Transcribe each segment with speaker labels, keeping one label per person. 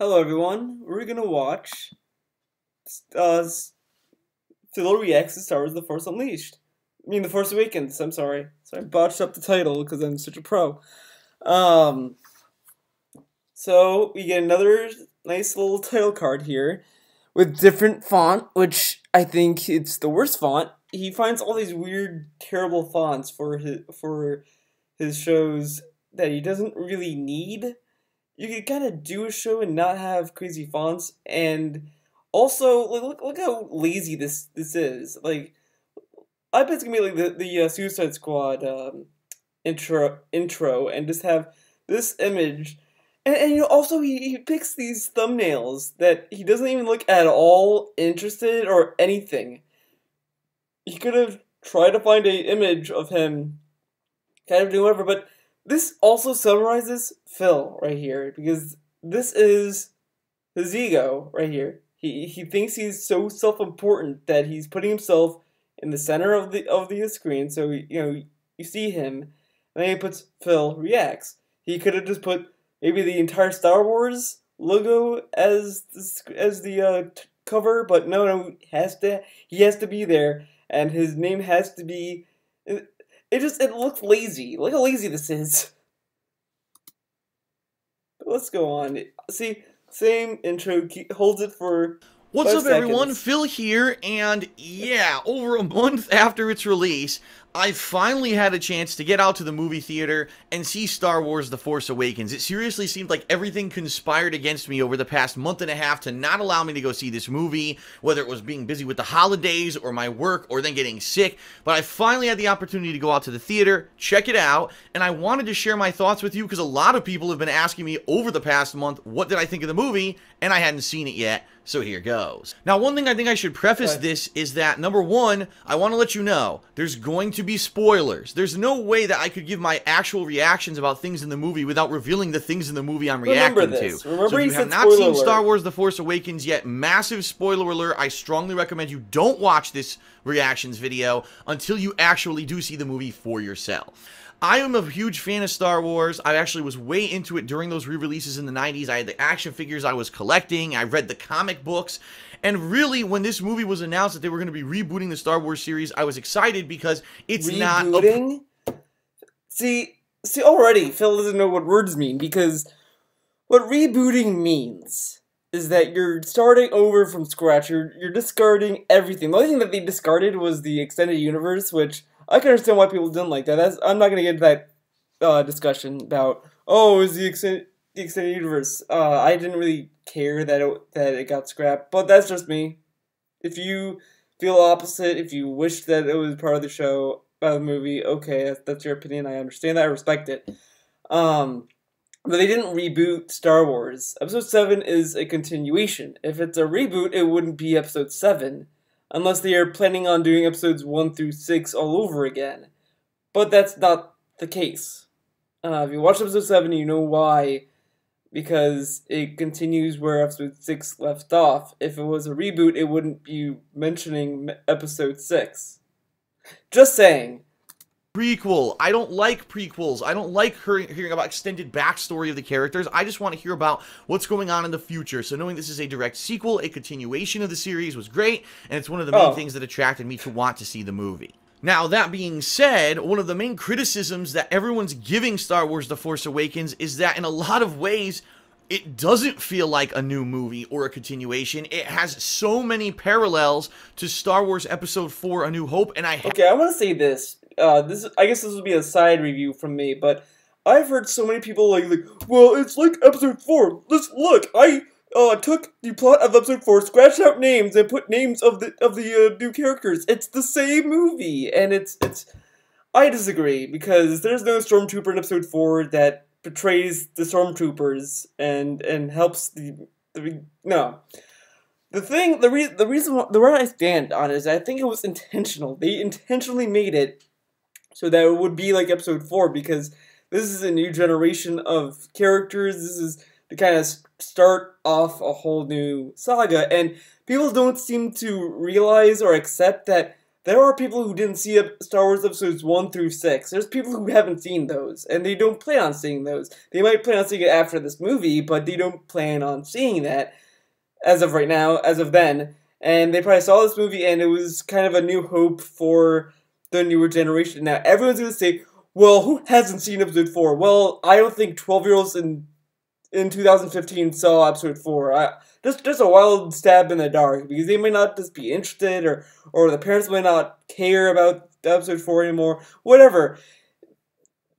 Speaker 1: Hello everyone, we're gonna watch uh Phil reacts to Star Wars The Force Unleashed. The Force Awakens, I'm sorry. So I botched up the title because I'm such a pro. Um so we get another nice little title card here with different font, which I think it's the worst font. He finds all these weird, terrible fonts for his shows that he doesn't really need. You could kind of do a show and not have crazy fonts, and also look how lazy this is. Like, I bet it's gonna be like the Suicide Squad intro, and just have this image, and also he picks these thumbnails that he doesn't even look at all interested or anything. He could have tried to find a image of him, kind of doing whatever, but this also summarizes Phil right here, because this is his ego right here. He thinks he's so self-important that he's putting himself in the center of the screen, so you see him, and then he puts Phil reacts. He could have just put maybe the entire Star Wars logo as the cover, but no, he has to be there, and his name has to be. It looks lazy. Look how lazy this is. Let's go on. See, same intro. Holds it for.
Speaker 2: What's up, everyone?
Speaker 1: Seconds.
Speaker 2: Phil here, and yeah, over a month after its release, I finally had a chance to get out to the movie theater and see Star Wars The Force Awakens. It seriously seemed like everything conspired against me over the past month and a half to not allow me to go see this movie, whether it was being busy with the holidays or my work or then getting sick, but I finally had the opportunity to go out to the theater, check it out, and I wanted to share my thoughts with you because a lot of people have been asking me over the past month, what did I think of the movie, and I hadn't seen it yet. So here goes. Now, one thing I think I should preface this is that, number one, I want to let you know, there's going to be spoilers. There's no way that I could give my actual reactions about things in the movie without revealing the things in the movie I'm reacting to. So if you have not seen Star Wars The Force Awakens yet, massive spoiler alert, I strongly recommend you don't watch this reactions video until you actually do see the movie for yourself. I am a huge fan of Star Wars. I actually was way into it during those re-releases in the 90s. I had the action figures I was collecting. I read the comic books. And really, when this movie was announced that they were going to be rebooting the Star Wars series, I was excited because it's
Speaker 1: rebooting? See, already, Phil doesn't know what words mean, because what rebooting means is that you're starting over from scratch. You're discarding everything. The only thing that they discarded was the extended universe, which I can understand why people didn't like that. I'm not going to get into that discussion about, oh, is the extended universe. I didn't really care that it got scrapped, but that's just me. If you feel opposite, if you wish that it was part of the show, the movie, okay, that's your opinion. I understand that. I respect it. But they didn't reboot Star Wars. Episode 7 is a continuation. If it's a reboot, it wouldn't be Episode 7. Unless they are planning on doing episodes 1 through 6 all over again. But that's not the case. If you watch episode 7, you know why. Because it continues where episode 6 left off. If it was a reboot, it wouldn't be mentioning episode 6. Just saying.
Speaker 2: Prequel. I don't like prequels. I don't like hearing about extended backstory of the characters. I just want to hear about what's going on in the future. So knowing this is a direct sequel, a continuation of the series was great, and it's one of the main things that attracted me to want to see the movie. Now, that being said, one of the main criticisms that everyone's giving Star Wars The Force Awakens is that in a lot of ways, it doesn't feel like a new movie or a continuation. It has so many parallels to Star Wars Episode 4, A New Hope, and
Speaker 1: Okay, I want to say this. I guess this would be a side review from me, but I've heard so many people like, well, it's like Episode 4. Look, I took the plot of Episode 4, scratched out names, and put names of the new characters. It's the same movie, and it's. I disagree, because there's no Stormtrooper in Episode 4 that betrays the Stormtroopers and helps no. The reason where I stand on it is I think it was intentional. They intentionally made it so that it would be like Episode 4, because this is a new generation of characters. This is to kind of start off a whole new saga, and people don't seem to realize or accept that there are people who didn't see Star Wars episodes 1 through 6. There's people who haven't seen those, and they don't plan on seeing those. They might plan on seeing it after this movie, but they don't plan on seeing that as of right now, as of then. And they probably saw this movie, and it was kind of a new hope for the newer generation. Now, everyone's going to say, well, who hasn't seen episode 4? Well, I don't think 12-year-olds in 2015 saw episode 4. Just a wild stab in the dark, because they may not just be interested, or the parents may not care about episode 4 anymore, whatever.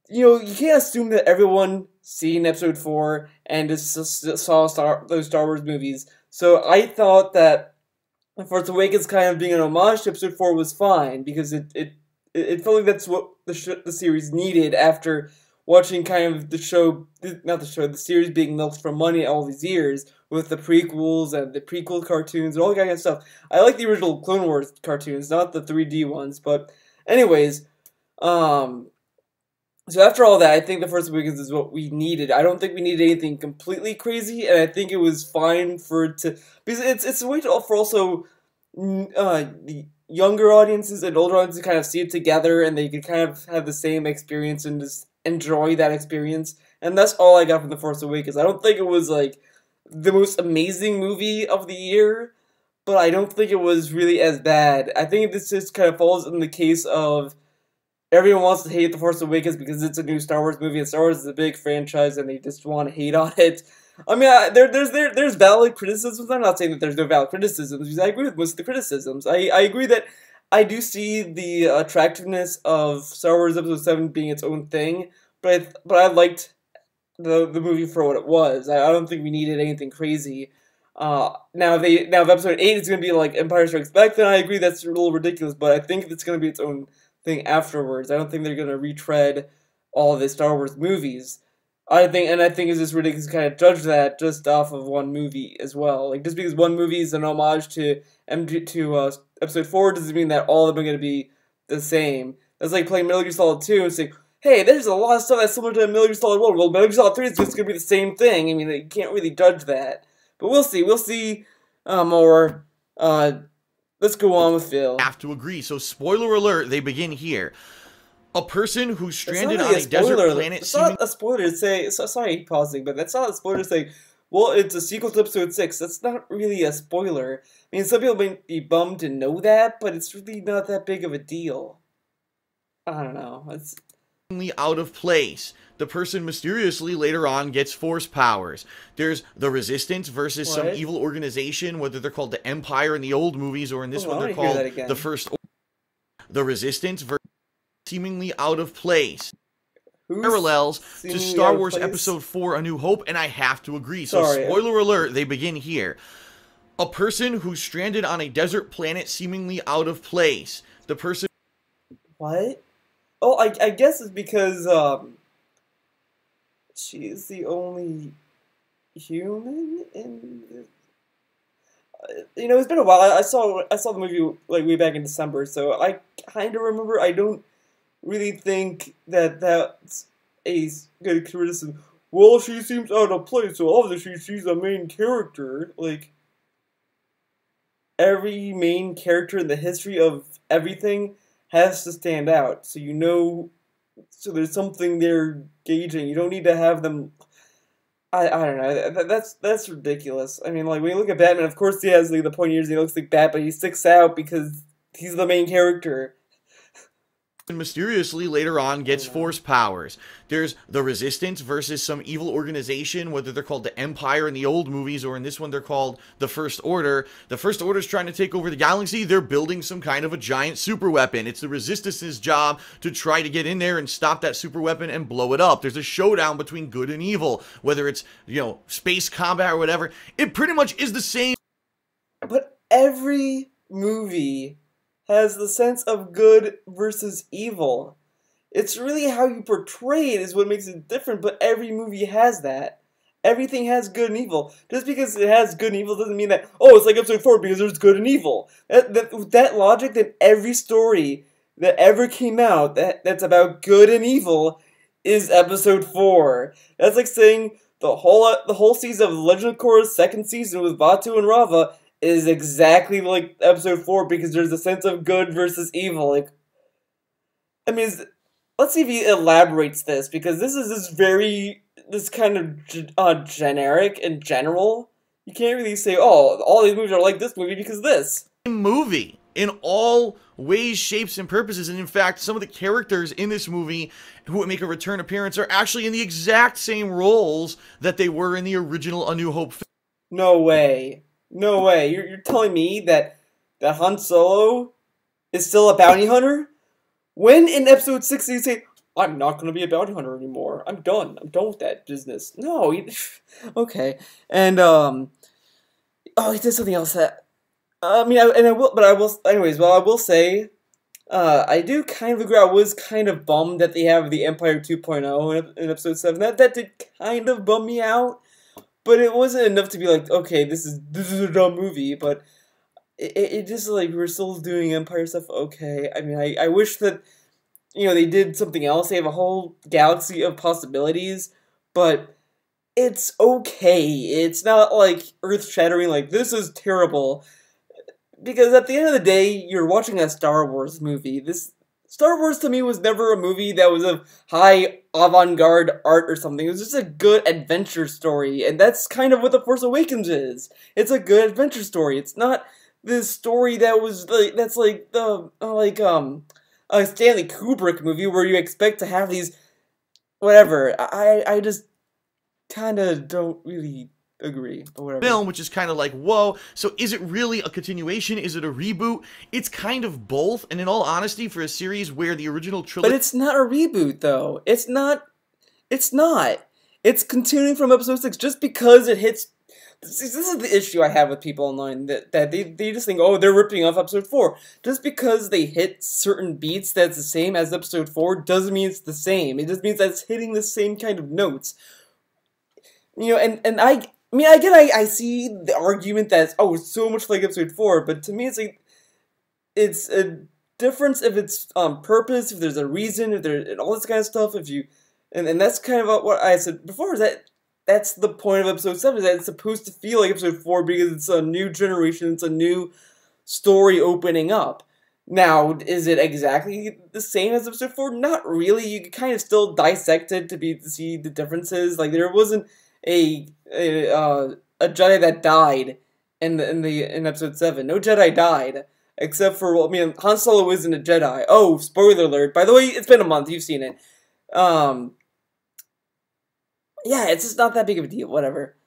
Speaker 1: You know, you can't assume that everyone seen episode 4 and just saw those Star Wars movies. So I thought that Force Awakens kind of being an homage to episode 4 was fine, because it felt like that's what the series needed after watching kind of the series being milked for money all these years with the prequels and the prequel cartoons and all that kind of stuff. I like the original Clone Wars cartoons, not the 3D ones, but anyways, so after all that, I think The Force Awakens is what we needed. I don't think we needed anything completely crazy, and I think it was fine for it to, because it's a way for also the younger audiences and older audiences to kind of see it together, and they could kind of have the same experience and just enjoy that experience. And that's all I got from The Force Awakens. I don't think it was like the most amazing movie of the year, but I don't think it was really as bad. I think this just kind of falls in the case of everyone wants to hate The Force Awakens because it's a new Star Wars movie, and Star Wars is a big franchise, and they just want to hate on it. I mean, there's valid criticisms. I'm not saying that there's no valid criticisms, because I agree with most of the criticisms. I agree that I do see the attractiveness of Star Wars Episode 7 being its own thing, but I liked the movie for what it was. I don't think we needed anything crazy. Now if Episode 8 is going to be like Empire Strikes Back, then I agree that's a little ridiculous, but I think it's going to be its own thing afterwards. I don't think they're going to retread all the Star Wars movies. I think it's just ridiculous to kind of judge that just off of one movie as well. Like, just because one movie is an homage to Episode 4 doesn't mean that all of them are going to be the same. That's like playing Metal Gear Solid 2 and saying, hey, there's a lot of stuff that's similar to Metal Gear Solid 1. Well, Metal Gear Solid 3 is just going to be the same thing. I mean, you can't really judge that. But we'll see. We'll see more. Let's go on with Phil.
Speaker 2: Have to agree. So, spoiler alert, they begin here. A person who's stranded on a desert planet.
Speaker 1: It's not a spoiler to say. Sorry, pausing, but that's not a spoiler to say, well, it's a sequel to Episode 6. That's not really a spoiler. I mean, some people might be bummed to know that, but it's really not that big of a deal. I don't know. It's
Speaker 2: out of place. The person mysteriously later on gets force powers. There's the Resistance versus some evil organization, whether they're called the Empire in the old movies or in this one they're called the First Order. The Resistance versus seemingly out of place. Parallels to Star Wars Episode 4 A New Hope, and I have to agree. So, spoiler alert, they begin here. A person who's stranded on a desert planet seemingly out of place. The person...
Speaker 1: What? Oh, I guess it's because, she's the only human in the... You know, it's been a while. I saw the movie, like, way back in December, so I kind of remember. I don't really think that that's a good criticism. Well, she seems out of place, so obviously she's a main character. Like, every main character in the history of everything has to stand out, so you know, so there's something they're gauging. You don't need to have them... I don't know, that's ridiculous. I mean, like, when you look at Batman, of course he has, like, the pointy ears and he looks like Bat, but he sticks out because he's the main character.
Speaker 2: And mysteriously later on gets force powers. There's the Resistance versus some evil organization, whether they're called the Empire in the old movies or in this one they're called the First Order. The First Order's trying to take over the galaxy. They're building some kind of a giant super weapon. It's the Resistance's job to try to get in there and stop that super weapon and blow it up. There's a showdown between good and evil, whether it's, you know, space combat or whatever. It pretty much is the same.
Speaker 1: But every movie has the sense of good versus evil. It's really how you portray it is what makes it different, but every movie has that. Everything has good and evil. Just because it has good and evil doesn't mean that, oh, it's like Episode 4 because there's good and evil. With that logic, then every story that ever came out that's about good and evil is Episode 4. That's like saying the whole season of Legend of Korra's second season with Batu and Rava is exactly like episode 4 because there's a sense of good versus evil. Like, I mean, let's see if he elaborates this, because this is this kind of generic and general. You can't really say, oh, all these movies are like this movie because of this.
Speaker 2: Movie in all ways, shapes, and purposes, and in fact, some of the characters in this movie who make a return appearance are actually in the exact same roles that they were in the original A New Hope film.
Speaker 1: No way. No way. You're telling me that Han Solo is still a bounty hunter? When in episode 6 did he say, I'm not going to be a bounty hunter anymore. I'm done. I'm done with that business. No. Okay. And, oh, he did something else that, anyways, well, I will say, I do kind of agree. I was kind of bummed that they have the Empire 2.0 in episode 7. That did kind of bum me out, but it wasn't enough to be like, okay, this is a dumb movie, but it just, like, we're still doing Empire stuff, okay. I mean, I wish that, you know, they did something else. They have a whole galaxy of possibilities, but it's okay. It's not, like, earth-shattering, like, this is terrible. Because at the end of the day, you're watching a Star Wars movie. Star Wars to me was never a movie that was of high avant-garde art or something. It was just a good adventure story, and that's kind of what The Force Awakens is. It's a good adventure story. It's not this story that was like that's like the a Stanley Kubrick movie where you expect to have these whatever. I just kind of don't really agree, or whatever.
Speaker 2: Film, which is kind of like, whoa, so is it really a continuation? Is it a reboot? It's kind of both, and in all honesty, for a series where the original trilogy...
Speaker 1: But it's not a reboot, though. It's not. It's continuing from episode 6, just because it hits... This is the issue I have with people online, that they just think, oh, they're ripping off episode 4. Just because they hit certain beats that's the same as episode 4 doesn't mean it's the same. It just means that it's hitting the same kind of notes. You know, and I mean, I see the argument that it's, oh, it's so much like episode 4, but to me it's like, it's a difference if it's on purpose, if there's a reason, if there's, and all this kind of stuff, if you, and that's kind of what I said before, is that that's the point of episode 7, is that it's supposed to feel like episode 4 because it's a new generation, it's a new story opening up. Now, is it exactly the same as episode 4? Not really. You can kind of still dissect it to see the differences. Like, there wasn't a Jedi that died in episode 7. No Jedi died, except for, well, I mean, Han Solo isn't a Jedi. Oh, spoiler alert! By the way, it's been a month. You've seen it. Yeah, it's just not that big of a deal. Whatever.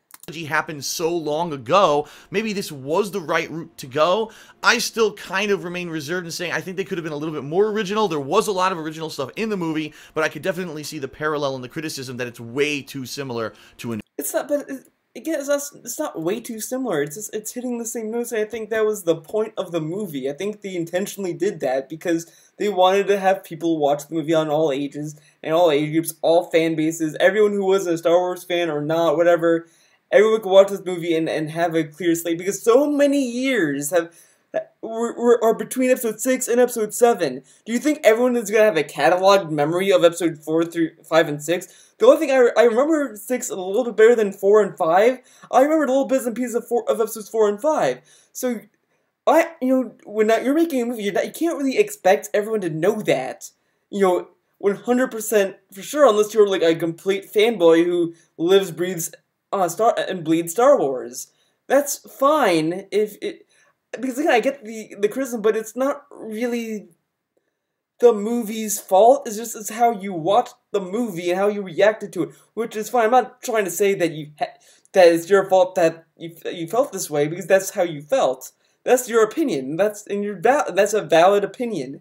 Speaker 2: Happened so long ago, maybe this was the right route to go. I still kind of remain reserved in saying I think they could have been a little bit more original. There was a lot of original stuff in the movie, but I could definitely see the parallel and the criticism that it's way too similar to a...
Speaker 1: It's not, but again, it's not way too similar. It's just, it's hitting the same notes, and I think that was the point of the movie. I think they intentionally did that because they wanted to have people watch the movie on all ages, and all age groups, all fan bases, everyone who was a Star Wars fan or not, whatever. Everyone could watch this movie and have a clear slate, because so many years are between episode 6 and episode 7. Do you think everyone is going to have a cataloged memory of episode 4 through 5 and 6? The only thing I remember 6 a little bit better than 4 and 5. I remembered little bits and pieces of episodes 4 and 5. So, when you're making a movie, you can't really expect everyone to know that. 100% for sure, unless you're like a complete fanboy who lives, breathes, bleeds Star Wars. That's fine because again, I get the criticism, but it's not really the movie's fault. It's how you watch the movie and how you reacted to it, which is fine. I'm not trying to say that that it's your fault that you felt this way, because that's how you felt. That's your opinion. That's a valid opinion.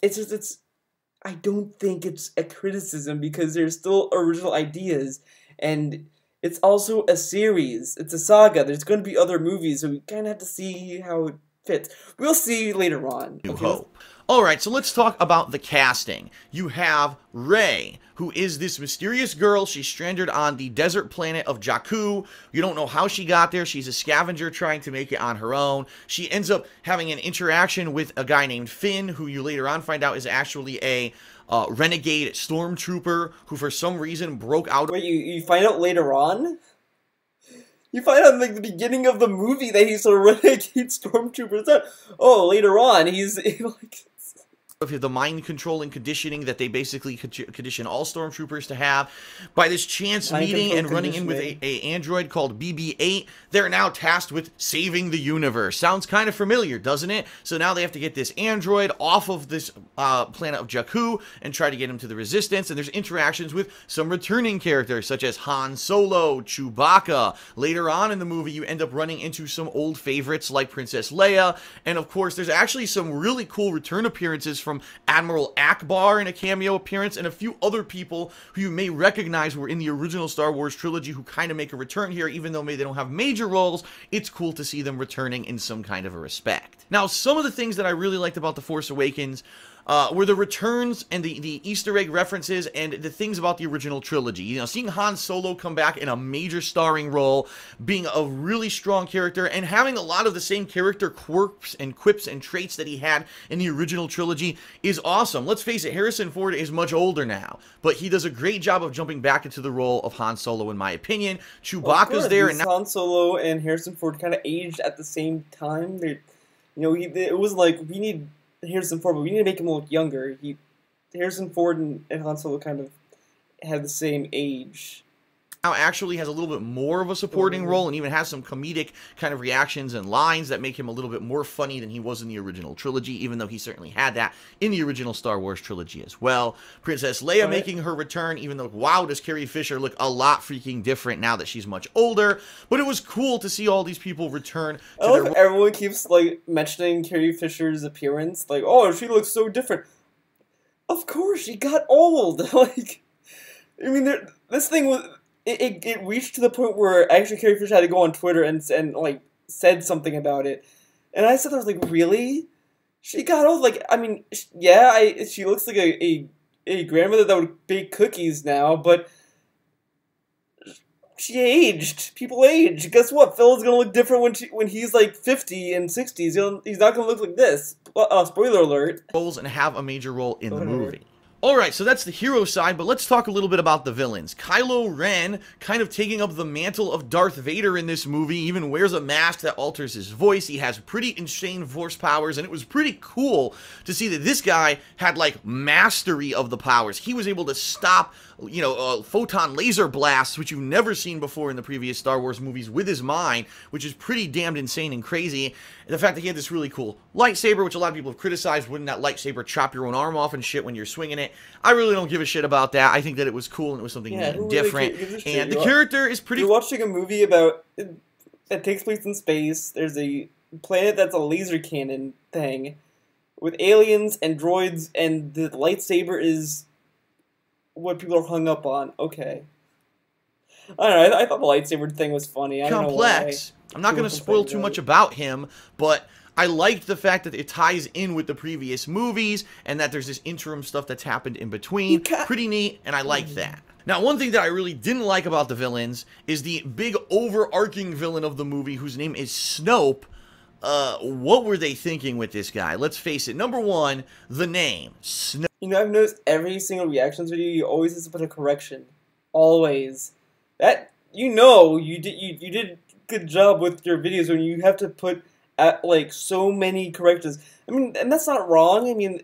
Speaker 1: I don't think it's a criticism, because there's still original ideas, and it's also a series. It's a saga. There's going to be other movies, so we kind of have to see how it fits. We'll see later on.
Speaker 2: New Hope. Alright, so let's talk about the casting. You have Rey, who is this mysterious girl. She's stranded on the desert planet of Jakku. You don't know how she got there. She's a scavenger trying to make it on her own. She ends up having an interaction with a guy named Finn, who you later on find out is actually a renegade stormtrooper who for some reason broke out.
Speaker 1: Wait, you find out later on? You find out in like the beginning of the movie that he's a renegade stormtrooper. Oh, later on he's like.
Speaker 2: Of the mind control and conditioning that they basically condition all stormtroopers to have. By this chance meeting and running in with a android called BB-8, they're now tasked with saving the universe. Sounds kind of familiar, doesn't it? So now they have to get this android off of this planet of Jakku and try to get him to the Resistance. And there's interactions with some returning characters such as Han Solo, Chewbacca. Later on in the movie, you end up running into some old favorites like Princess Leia. And of course, there's actually some really cool return appearances from Admiral Akbar in a cameo appearance, and a few other people who you may recognize were in the original Star Wars trilogy who kind of make a return here, even though maybe they don't have major roles. It's cool to see them returning in some kind of a respect. Now, some of the things that I really liked about The Force Awakens were the returns and the Easter egg references and the things about the original trilogy. You know, seeing Han Solo come back in a major starring role, being a really strong character, and having a lot of the same character quirks and quips and traits that he had in the original trilogy is awesome. Let's face it, Harrison Ford is much older now, but he does a great job of jumping back into the role of Han Solo, in my opinion. Chewbacca's there, and now
Speaker 1: Han Solo and Harrison Ford kind of aged at the same time. They, you know, it was like, we need Harrison Ford, but we need to make him look younger. Harrison Ford and Han Solo kind of have the same age.
Speaker 2: Now actually has a little bit more of a supporting role and even has some comedic kind of reactions and lines that make him a little bit more funny than he was in the original trilogy, even though he certainly had that in the original Star Wars trilogy as well. Princess Leia making her return, even though, wow, does Carrie Fisher look a lot freaking different now that she's much older. But it was cool to see all these people return to their...
Speaker 1: Everyone keeps, like, mentioning Carrie Fisher's appearance. Like, oh, she looks so different. Of course, she got old. Like, I mean, this thing was... It reached to the point where actually Carrie Fisher had to go on Twitter and like said something about it, and I said, I was like, really? She got old? Like, I mean, yeah, she looks like a grandmother that would bake cookies now, but she aged. People age. Guess what? Phil's gonna look different when he's like 50 and 60s. He's not gonna look like this. Spoiler alert.
Speaker 2: And have a major role in the movie. Alright, so that's the hero side, but let's talk a little bit about the villains. Kylo Ren, kind of taking up the mantle of Darth Vader in this movie, even wears a mask that alters his voice. He has pretty insane force powers, and it was pretty cool to see that this guy had, like, mastery of the powers. He was able to stop, you know, photon laser blasts, which you've never seen before in the previous Star Wars movies, with his mind, which is pretty damned insane and crazy. And the fact that he had this really cool lightsaber, which a lot of people have criticized, wouldn't that lightsaber chop your own arm off and shit when you're swinging it? I really don't give a shit about that. I think that it was cool and it was something neat and different. And the character is pretty...
Speaker 1: You're watching a movie about... It takes place in space. There's a planet that's a laser cannon thing with aliens and droids, and the lightsaber is what people are hung up on. Okay. I don't know. I thought the lightsaber thing was funny. I don't know why.
Speaker 2: I'm not going to spoil too much about him, but I liked the fact that it ties in with the previous movies and that there's this interim stuff that's happened in between. Pretty neat, and I like that. Now, one thing that I really didn't like about the villains is the big overarching villain of the movie, whose name is Snoke. What were they thinking with this guy? Let's face it. Number one, the name, Snoke.
Speaker 1: You know, I've noticed every single reactions video, you always have to put a correction. Always. That, you know, you did a good job with your videos when you have to put like so many corrections. I mean, and that's not wrong. I mean,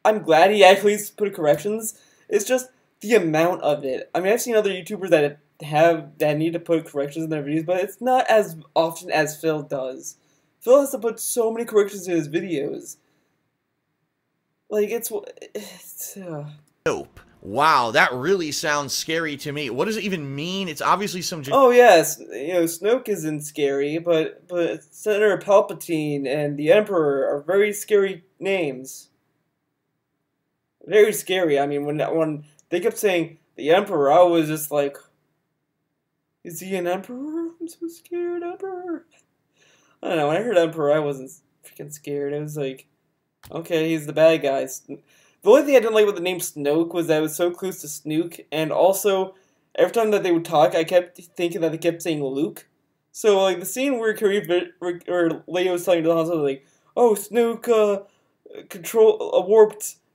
Speaker 1: I'm glad he actually put corrections. It's just the amount of it. I mean, I've seen other YouTubers that need to put corrections in their videos, but it's not as often as Phil does. Phil has to put so many corrections in his videos. Like, it's
Speaker 2: Nope. Wow, that really sounds scary to me. What does it even mean? It's obviously some...
Speaker 1: Oh, yes. You know, Snoke isn't scary, but Senator Palpatine and the Emperor are very scary names. Very scary. I mean, when they kept saying the Emperor, I was just like, is he an Emperor? I'm so scared, Emperor. I don't know. When I heard Emperor, I wasn't freaking scared. I was like, okay, he's the bad guy. The only thing I didn't like about the name Snoke was that it was so close to Snook, and also, every time that they would talk, I kept thinking that they kept saying Luke. So, like, the scene where Leia was telling Han Solo, like, oh, Snook, warped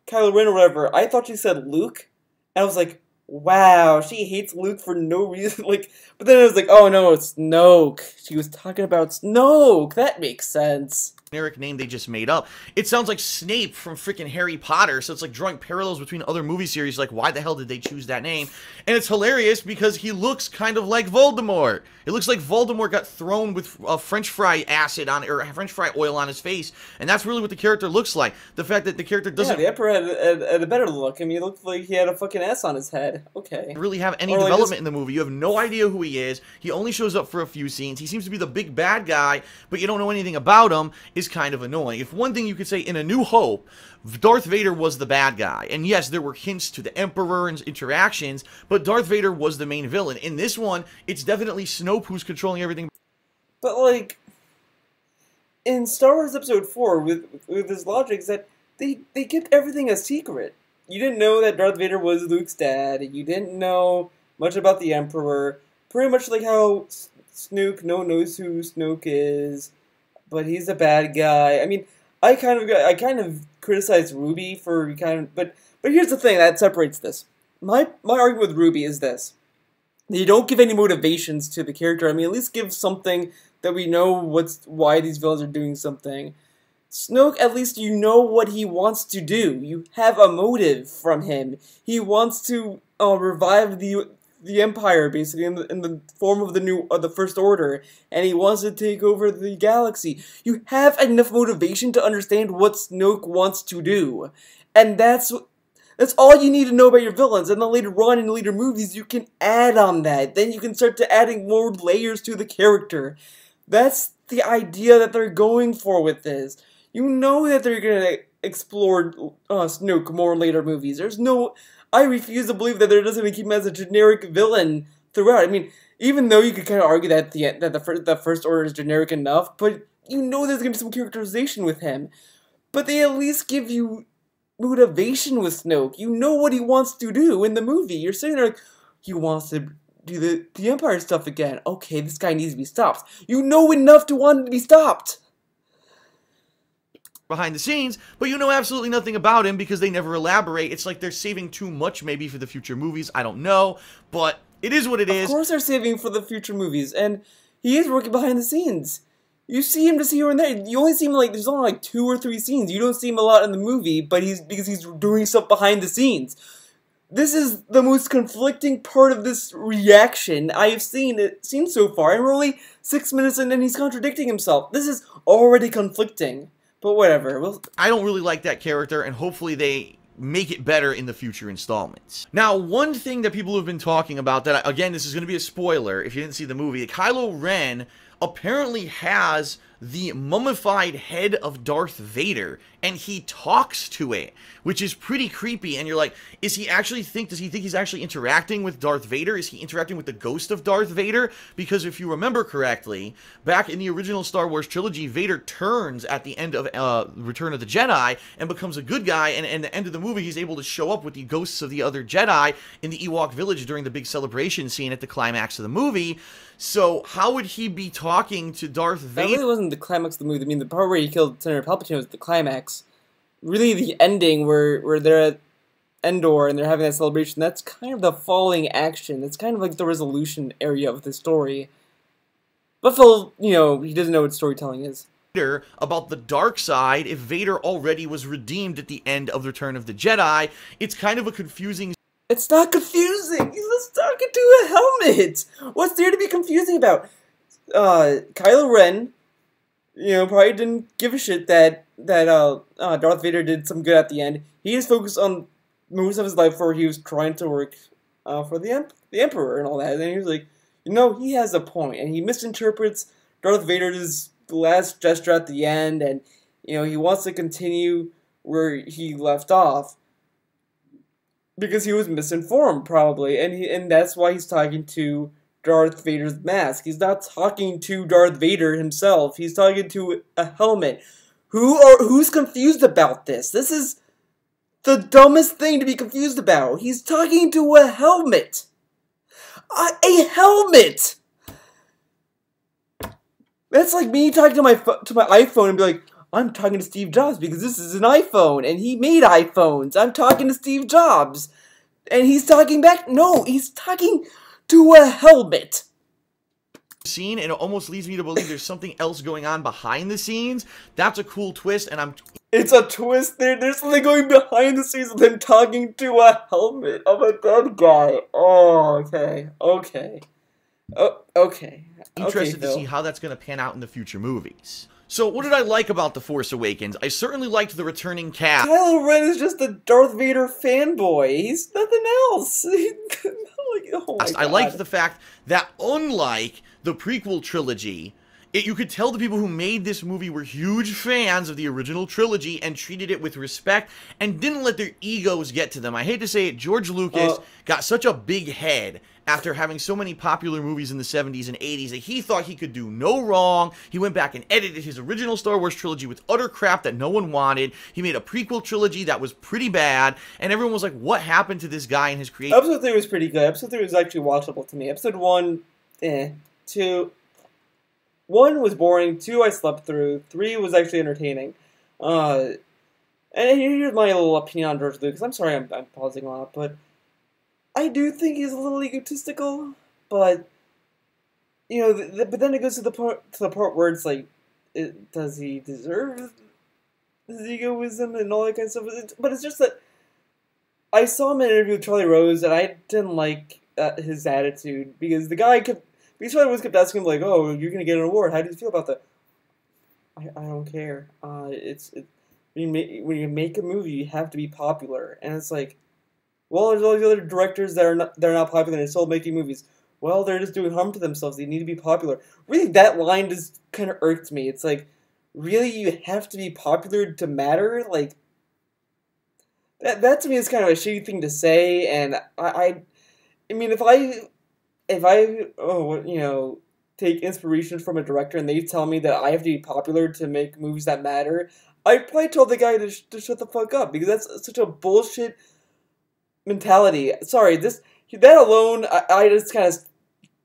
Speaker 1: Kylo Ren or whatever, I thought she said Luke, and I was like, wow, she hates Luke for no reason. Like, but then it was like, oh no, it's Snoke. She was talking about Snoke. That makes sense.
Speaker 2: Generic name they just made up. It sounds like Snape from freaking Harry Potter, so it's like drawing parallels between other movie series, like why the hell did they choose that name? And it's hilarious because he looks kind of like Voldemort. It looks like Voldemort got thrown with French fry acid on, or French fry oil on his face, and that's really what the character looks like. The fact that the character doesn't...
Speaker 1: Yeah, the Emperor had a better look. I mean, he looked like he had a fucking S on his head. Okay.
Speaker 2: Really have any development in the movie. You have no idea who he is. He only shows up for a few scenes. He seems to be the big bad guy, but you don't know anything about him. Is kind of annoying. If one thing you could say in A New Hope, Darth Vader was the bad guy. And yes, there were hints to the Emperor and interactions, but Darth Vader was the main villain. In this one, it's definitely Snoke who's controlling everything.
Speaker 1: But, like, in Star Wars Episode 4, with this logic, is that they kept everything a secret. You didn't know that Darth Vader was Luke's dad. You didn't know much about the Emperor. Pretty much like how Snoke, no one knows who Snoke is, but he's a bad guy. I mean, I kind of criticize Ruby for but here's the thing that separates this. My argument with Ruby is this: you don't give any motivations to the character. I mean, at least give something that we know why these villains are doing something. Snoke, at least you know what he wants to do. You have a motive from him. He wants to revive the Empire, basically, in the form of the First Order, and he wants to take over the galaxy. You have enough motivation to understand what Snoke wants to do, and that's all you need to know about your villains. And then later on in later movies, you can add on that. Then you can start to adding more layers to the character. That's the idea that they're going for with this. You know that they're gonna explore Snoke more in later movies. I refuse to believe that they're just going to keep him as a generic villain throughout. I mean, even though you could kind of argue that the First Order is generic enough, but you know there's going to be some characterization with him. But they at least give you motivation with Snoke. You know what he wants to do in the movie. You're sitting there like, he wants to do the Empire stuff again. Okay, this guy needs to be stopped. You know enough to want him to be stopped.
Speaker 2: Behind the scenes, but you know absolutely nothing about him because they never elaborate. It's like they're saving too much maybe for the future movies. I don't know, but it is what it is.
Speaker 1: Of course they're saving for the future movies, and he is working behind the scenes. You see him just here and there. You only see him there's only 2 or 3 scenes. You don't see him a lot in the movie, but because he's doing stuff behind the scenes. This is the most conflicting part of this reaction I have seen so far, and we're only 6 minutes in and he's contradicting himself. This is already conflicting. But whatever.
Speaker 2: I don't really like that character, and hopefully they make it better in the future installments. Now, one thing that people have been talking about that, again, this is going to be a spoiler if you didn't see the movie, Kylo Ren apparently has the mummified head of Darth Vader, and he talks to it, which is pretty creepy. And you're like, does he think he's actually interacting with Darth Vader? Is he interacting with the ghost of Darth Vader? Because if you remember correctly, back in the original Star Wars trilogy, Vader turns at the end of Return of the Jedi and becomes a good guy, and at the end of the movie, he's able to show up with the ghosts of the other Jedi in the Ewok village during the big celebration scene at the climax of the movie. So how would he be talking to Darth Vader?
Speaker 1: That really wasn't the climax of the movie. I mean, the part where he killed Senator Palpatine was the climax. Really, the ending where they're at Endor and they're having that celebration, that's kind of the falling action. That's kind of like the resolution area of the story. But Phil, he doesn't know what storytelling is.
Speaker 2: About the dark side, if Vader already was redeemed at the end of Return of the Jedi, it's kind of a confusing...
Speaker 1: It's not confusing! He's just talking to a helmet! What's there to be confusing about? Kylo Ren, probably didn't give a shit that Darth Vader did some good at the end. He is focused on most of his life where he was trying to work for the Emperor and all that. And he was like, he has a point, and he misinterprets Darth Vader's last gesture at the end, and he wants to continue where he left off. Because he was misinformed, probably, and that's why he's talking to Darth Vader's mask. He's not talking to Darth Vader himself. He's talking to a helmet. Who's confused about this? This is the dumbest thing to be confused about. He's talking to a helmet. A helmet! That's like me talking to my iPhone and be like, I'm talking to Steve Jobs because this is an iPhone, and he made iPhones. I'm talking to Steve Jobs. And he's talking back? No, he's talking to a helmet.
Speaker 2: Scene, and it almost leads me to believe there's something else going on behind the scenes. That's a cool twist, and
Speaker 1: It's a twist there. There's something going behind the scenes of them talking to a helmet of a dead guy. Oh, okay. Okay. Oh, okay.
Speaker 2: interested to see how that's going to pan out in the future movies. So, what did I like about The Force Awakens? I certainly liked the returning cast.
Speaker 1: Kylo Ren is just a Darth Vader fanboy. He's nothing else. Oh my God.
Speaker 2: I liked the fact that, unlike the prequel trilogy, you could tell the people who made this movie were huge fans of the original trilogy and treated it with respect and didn't let their egos get to them. I hate to say it, George Lucas got such a big head after having so many popular movies in the 70s and 80s that he thought he could do no wrong. He went back and edited his original Star Wars trilogy with utter crap that no one wanted. He made a prequel trilogy that was pretty bad, and everyone was like, what happened to this guy and his creation?
Speaker 1: Episode 3 was pretty good. Episode 3 was actually watchable to me. Episode 1, 2... 1 was boring, 2 I slept through, 3 was actually entertaining. And here's my little opinion on George Lucas. I'm sorry I'm pausing a lot, but I do think he's a little egotistical, but, you know, but then it goes to the part where it's like, does he deserve his egoism and all that kind of stuff? But it's just that I saw him in an interview with Charlie Rose, and I didn't like his attitude, because the guy kept asking him, like, oh, you're going to get an award, how do you feel about that? I don't care. When you make a movie, you have to be popular, and it's like, well, there's all these other directors that are not popular and they're still making movies. Well, they're just doing harm to themselves. They need to be popular. Really, that line just kind of irked me. It's like, really, you have to be popular to matter? Like, that to me is kind of a shitty thing to say. And I mean, if I take inspiration from a director and they tell me that I have to be popular to make movies that matter, I'd probably tell the guy to shut the fuck up, because that's such a bullshit mentality. Sorry, that alone, I just kind of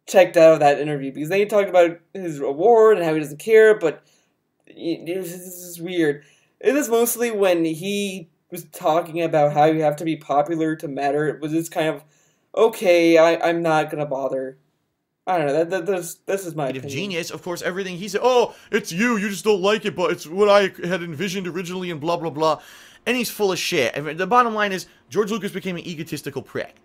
Speaker 1: checked out of that interview, because then he talked about his award and how he doesn't care, but this is weird. It is mostly when he was talking about how you have to be popular to matter, it was just kind of, okay, I'm not gonna bother. I don't know, this is my opinion.
Speaker 2: Genius, of course, everything he said, oh, it's you just don't like it, but it's what I had envisioned originally and blah, blah, blah. And he's full of shit. I mean, the bottom line is, George Lucas became an egotistical prick.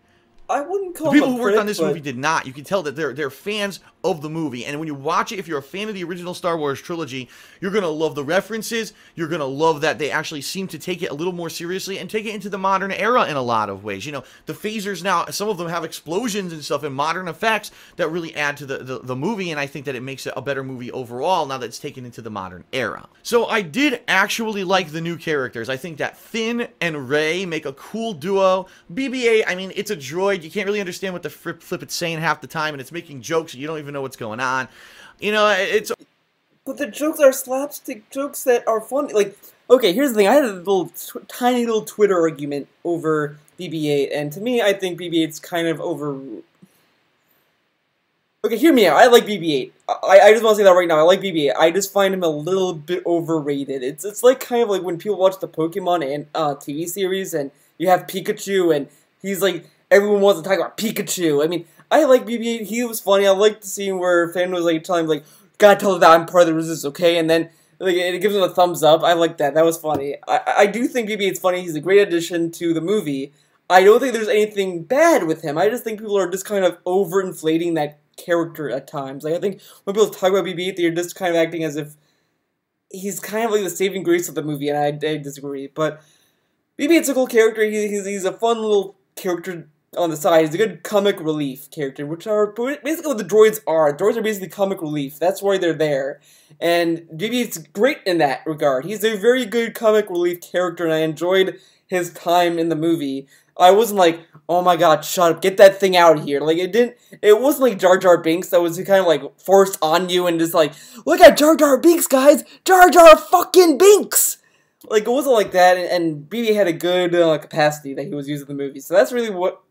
Speaker 1: I wouldn't call
Speaker 2: the people who worked on this movie did not. You can tell that they're fans of the movie, and when you watch it, if you're a fan of the original Star Wars trilogy, you're gonna love the references. You're gonna love that they actually seem to take it a little more seriously and take it into the modern era in a lot of ways. You know, the phasers now, some of them have explosions and stuff and modern effects that really add to the movie, and I think that it makes it a better movie overall now that it's taken into the modern era. So I did actually like the new characters. I think that Finn and Rey make a cool duo. BB-8, I mean, it's a droid. You can't really understand what the flip it's saying half the time, and it's making jokes, and you don't even know what's going on. You know, it's...
Speaker 1: But the jokes are slapstick jokes that are funny. Like, okay, here's the thing. I had a tiny little Twitter argument over BB-8, and to me, I think BB-8's kind of over... Okay, hear me out. I like BB-8. I just want to say that right now. I like BB-8. I just find him a little bit overrated. It's like kind of like when people watch the Pokemon and TV series, and you have Pikachu, and he's like... Everyone wants to talk about Pikachu. I mean, I like BB-8. He was funny. I liked the scene where Finn was like telling him, like, gotta tell her that I'm part of the resistance, okay? And then like, it gives him a thumbs up. I like that. That was funny. I do think BB-8's funny. He's a great addition to the movie. I don't think there's anything bad with him. I just think people are just kind of overinflating that character at times. Like, I think when people talk about BB-8, they're just kind of acting as if he's kind of like the saving grace of the movie, and I disagree. But BB-8's a cool character. He's a fun little character on the side. He's a good comic relief character, which are basically what the droids are. Droids are basically comic relief. That's why they're there. And BB-8's great in that regard. He's a very good comic relief character, and I enjoyed his time in the movie. I wasn't like, oh my god, shut up, get that thing out of here. Like, it wasn't like Jar Jar Binks that was kind of like forced on you and just like, look at Jar Jar Binks, guys! Jar Jar fucking Binks! Like, it wasn't like that, and BB-8 had a good capacity that he was using in the movie. So that's really what...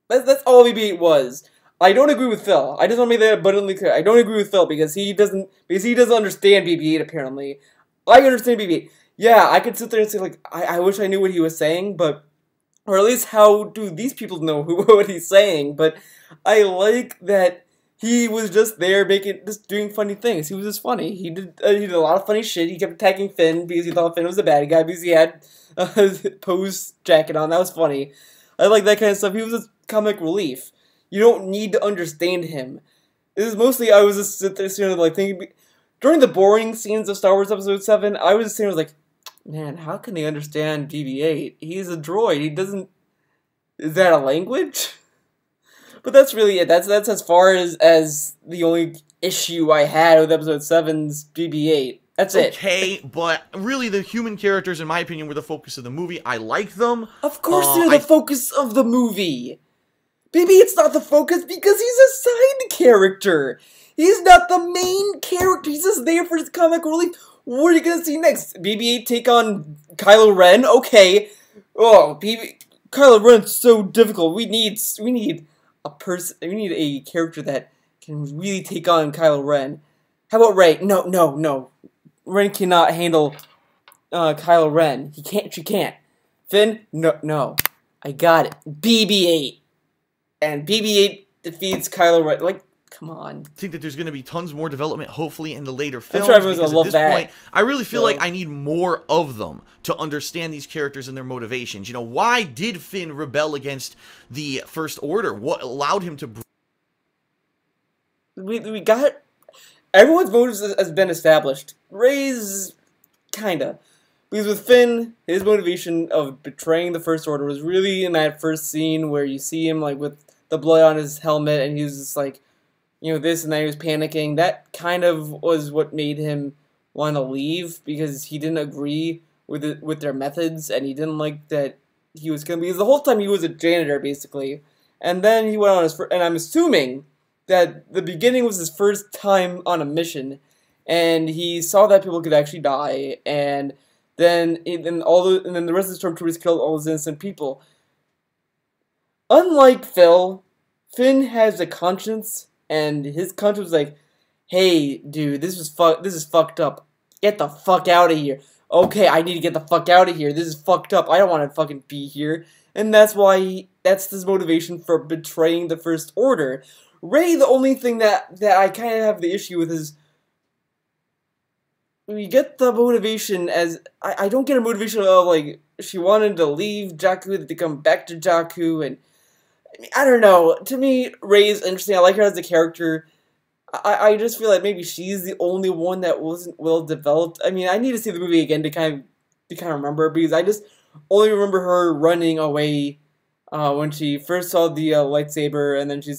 Speaker 1: That's all BB-8 was. I don't agree with Phil. I just want to make that abundantly clear. I don't agree with Phil because he doesn't understand BB-8 apparently. I understand BB-8. Yeah, I could sit there and say like I wish I knew what he was saying, but or at least how do these people know what he's saying? But I like that he was just there just doing funny things. He was just funny. He did a lot of funny shit. He kept attacking Finn because he thought Finn was the bad guy because he had Poe's jacket on. That was funny. I like that kind of stuff. He was just comic relief. You don't need to understand him. This is mostly, I was just sitting there like thinking, during the boring scenes of Star Wars Episode 7, I was just sitting there like, man, how can they understand BB-8? He's a droid. He doesn't... Is that a language? But that's really it. That's as far as the only issue I had with Episode 7's BB-8. That's it.
Speaker 2: Okay, but really the human characters, in my opinion, were the focus of the movie. I like them.
Speaker 1: Of course they're the focus of the movie. BB-8's not the focus because he's a side character. He's not the main character. He's just there for his comic relief. What are you gonna see next? BB-8 take on Kylo Ren? Okay. Oh, Kylo Ren's so difficult. We need a person. We need a character that can really take on Kylo Ren. How about Rey? No. Ren cannot handle Kylo Ren. She can't. Finn? No. I got it. BB-8. And BB-8 defeats Kylo Ren. Like, come on.
Speaker 2: I think that there's going to be tons more development, hopefully, in the later films.
Speaker 1: I'm sure everyone's going to love that.
Speaker 2: Point, I really feel like I need more of them to understand these characters and their motivations. You know, why did Finn rebel against the First Order? What allowed him to...
Speaker 1: We got... Everyone's motives has been established. Rey's... kinda. Because with Finn, his motivation of betraying the First Order was really in that first scene where you see him, like, with the blood on his helmet, and he was just like, you know, this, and then he was panicking. That kind of was what made him want to leave, because he didn't agree with their methods, and he didn't like that he was going to be... Because the whole time he was a janitor, basically. And then he went on his... And I'm assuming that the beginning was his first time on a mission, and he saw that people could actually die, and then the rest of the stormtroopers killed all those innocent people. Unlike Phil, Finn has a conscience, and his conscience was like, hey, dude, this is fucked up. Get the fuck out of here. Okay, I need to get the fuck out of here. This is fucked up. I don't want to fucking be here. And that's why, that's his motivation for betraying the First Order. Rey, the only thing that I kind of have the issue with is, we get the motivation as, I don't get a motivation of, like, she wanted to leave Jakku to come back to Jakku, and, I don't know, to me, Rey's interesting, I like her as a character. I just feel like maybe she's the only one that wasn't well developed. I mean, I need to see the movie again to kind of remember, because I just only remember her running away when she first saw the lightsaber, and then she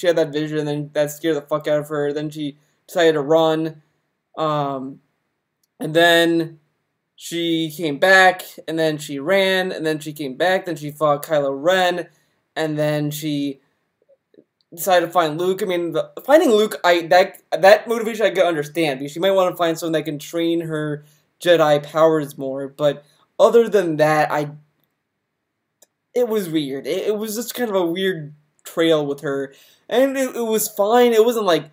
Speaker 1: had that vision, and then that scared the fuck out of her. Then she decided to run, and then she came back, and then she ran, and then she came back. Then she fought Kylo Ren, and then she decided to find Luke. I mean, finding Luke, that motivation I can understand, because she might want to find someone that can train her Jedi powers more. But other than that, it was weird. It was just kind of a weird trail with her, and it was fine. It wasn't like,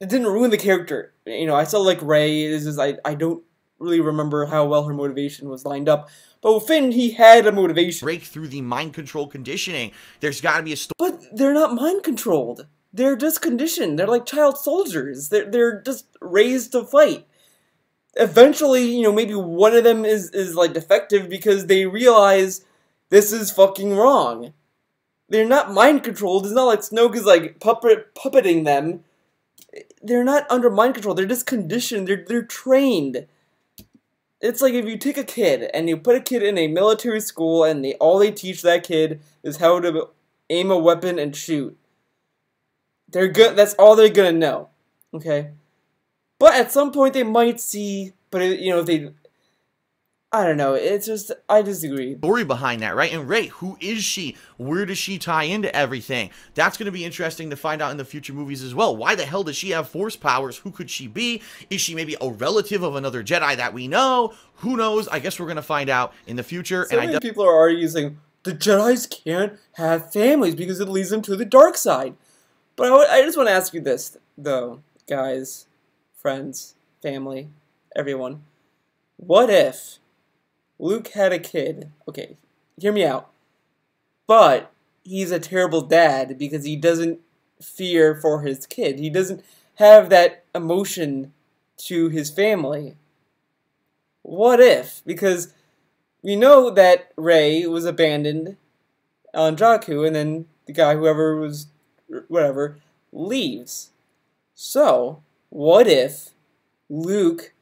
Speaker 1: it didn't ruin the character. You know, I still like Rey. It's just I don't really remember how well her motivation was lined up. But with Finn, he had a motivation.
Speaker 2: Break through the mind control conditioning. There's got to be a story.
Speaker 1: But they're not mind controlled. They're just conditioned. They're like child soldiers. They're just raised to fight. Eventually, you know, maybe one of them is like defective because they realize this is fucking wrong. They're not mind controlled. It's not like Snoke is like puppeting them. They're not under mind control. They're just conditioned. They're trained. It's like if you take a kid and you put a kid in a military school and all they teach that kid is how to aim a weapon and shoot. They're good. That's all they're gonna know. Okay, but at some point they might see. But you know, if they, I don't know. It's just, I disagree.
Speaker 2: Story behind that, right? And Rey, who is she? Where does she tie into everything? That's going to be interesting to find out in the future movies as well. Why the hell does she have Force powers? Who could she be? Is she maybe a relative of another Jedi that we know? Who knows? I guess we're going to find out in the future.
Speaker 1: So many people are already saying the Jedis can't have families because it leads them to the dark side. But I just want to ask you this, though, guys, friends, family, everyone. What if Luke had a kid? Okay, hear me out. but he's a terrible dad because he doesn't fear for his kid. He doesn't have that emotion to his family. What if? Because we know that Rey was abandoned on Jakku, and then the guy, whoever was, whatever, leaves. So, what if Luke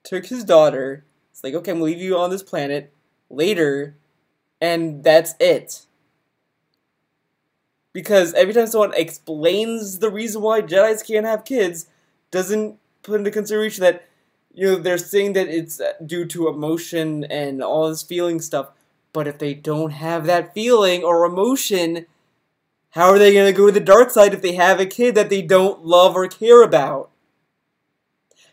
Speaker 1: took his daughter, it's like, okay, I'm gonna leave you on this planet later, and that's it? Because every time someone explains the reason why Jedis can't have kids, doesn't put into consideration that, you know, they're saying that it's due to emotion and all this feeling stuff, but if they don't have that feeling or emotion, how are they going to go to the dark side if they have a kid that they don't love or care about?